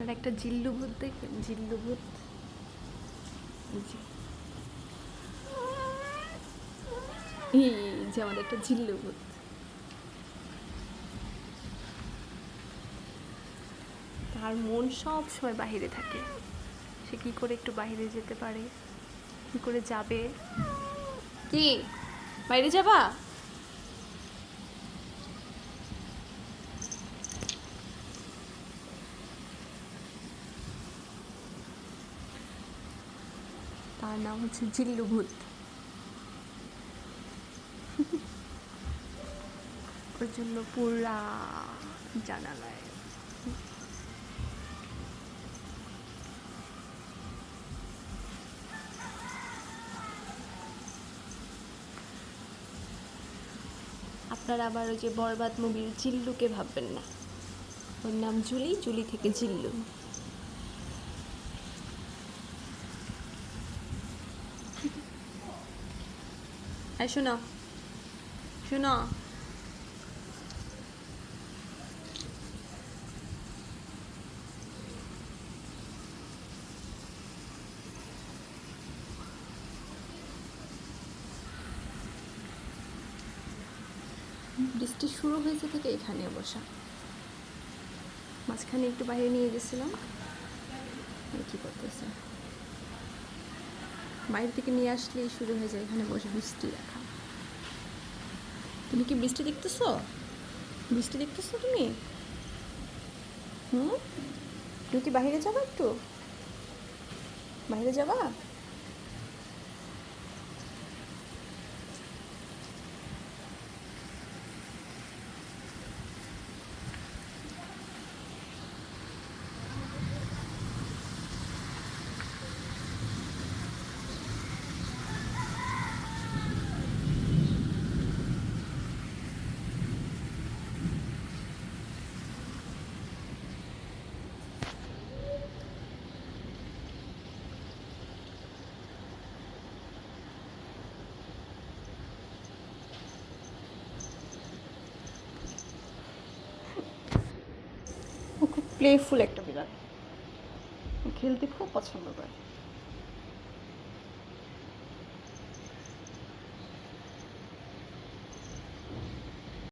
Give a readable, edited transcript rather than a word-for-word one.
আর একটা জিল্লু ভূত দেখবেন, জিল্লু ভূত। এই যে আমাদের একটা জিল্লু ভূত। তার মন সব সময় বাহিরে থাকে। সে কি করে একটু বাইরে যেতে পারে, কি করে যাবে? কি বাইরে যাবা? তার নাম হচ্ছে জিল্লু ভূত। ওর জন্য পুরা জানালায় আপনারা আবার ওই যে বরবাদ মুভির জিল্লুকে ভাববেন না, ওর নাম জুলি, জুলি থেকে জিল্লু। এই শোনো শোনো, বৃষ্টি শুরু হয়েছে থেকে এখানে বসা। মাঝখানে একটু বাইরে নিয়ে গেছিলাম, কি করতেছে, বাইরে থেকে নিয়ে আসলেই শুরু হয়ে যায় এখানে বসে বৃষ্টি দেখা। তুমি কি বৃষ্টি দেখতেছো? বৃষ্টি দেখতেছো তুমি? তুমি কি বাইরে যাবা? একটু বাইরে যাবা? ও খুব প্লেফুল একটা বিড়াল, খেলতে খুব পছন্দ করে।